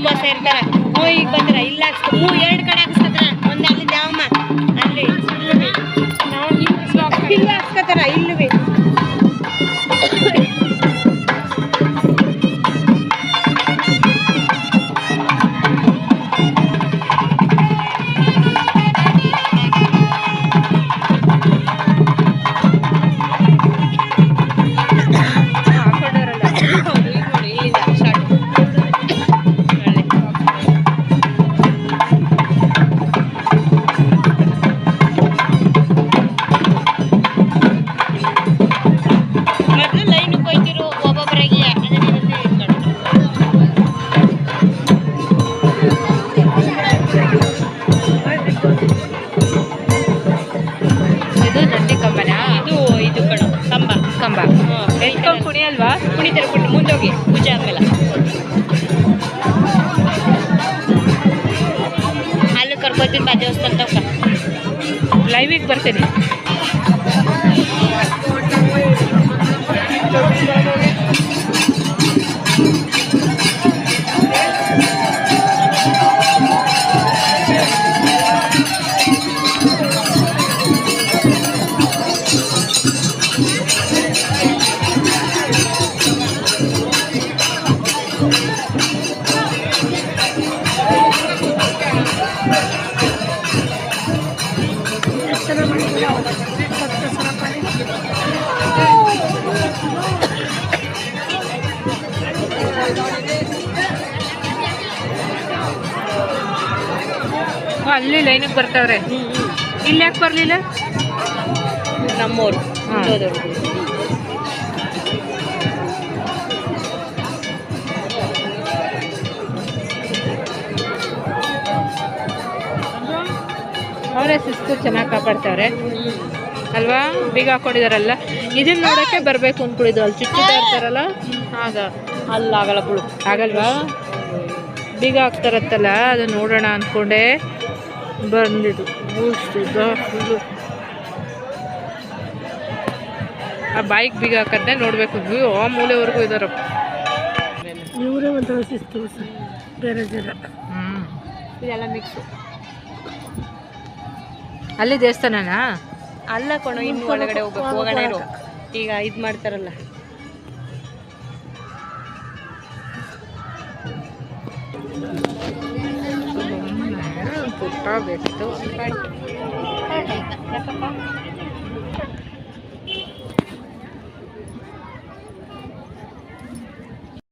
ತುಂಬ ಸೇರ್ತಾರ. ಈಗ ಬಂದ್ರ ಇಲ್ಲ ಎರಡು ಕಡೆ ಹಾಕ್ಸ್ಕೊತಾರ. ಒಂದು ಅಲ್ಲಿ ದ್ಯಾವಮ್ಮ ಅಲ್ಲಿ ಇಲ್ಲಿ ಹಾಕ್ಸ್ಕೊತಾರ. ಇಲ್ಲವೇ ಕುಣಿಯಲ್ವಾ? ಕುಣಿತಾರೆ ಮುಂದೋಗಿ ಪೂಜೆ ಆದ್ಮೇಲೆ ಅಲ್ಲಿ ಕರ್ಕೋತೀನಿ ಬಾ ದೇವಸ್ಥಾನ ತನಕ. ಲೈವಿಗೆ ಬರ್ತೀನಿ. ಅಲ್ಲಿ ಲೈನಿಗೆ ಬರ್ತಾವ್ರೆ. ಇಲ್ಲಿ ಯಾಕೆ ಬರಲಿಲ್ಲ? ನಮ್ಮೂರು ಅವರೇ ಶಿಸ್ತು ಚೆನ್ನಾಗಿ ಕಾಪಾಡ್ತಾವ್ರೆ ಅಲ್ವಾ? ಬೀಗ ಹಾಕೊಂಡಿದಾರಲ್ಲ, ಇದನ್ನ ನೋಡೋಕ್ಕೆ ಬರಬೇಕು ಅಂದ್ಕೊಂಡಿದ್ದು. ಅಲ್ಲಿ ಚಿಕ್ಕ ಇರ್ತಾರಲ್ಲ ಆಗ ಅಲ್ಲಾಗಲ್ಲ ಬಿಡು. ಆಗಲ್ವಾ? ಬೀಗ ಹಾಕ್ತಾರತ್ತಲ್ಲ ಅದು ನೋಡೋಣ ಅಂದ್ಕೊಂಡೆ ಬಂದಿದ್ದು. ಫುಲ್ಲು ಆ ಬೈಕ್ ಬೀಗ ಹಾಕದ್ನೇ ನೋಡಬೇಕು. ಆ ಮೂಲೆವರೆಗೂ ಇದ್ದಾರಪ್ಪ. ಇವರೇ ಒಂಥರ ಶಿಸ್ತು, ಬೇರೆ ಜನ. ಇದೆಲ್ಲ ಮಿಕ್ಸು. ಅಲ್ಲಿ ದೇವಸ್ಥಾನನಾ? ಅಲ್ಲ ಕಣೋ, ಇನ್ನು ಒಳಗಡೆ ಹೋಗ್ಬೇಕು. ಹೋಗೋಣ ಇರು. ಈಗ ಇದು ಮಾಡ್ತಾರಲ್ಲ, ಪುಟ್ಟ ಬೆಟ್ಟು. ಯಾಕಪ್ಪ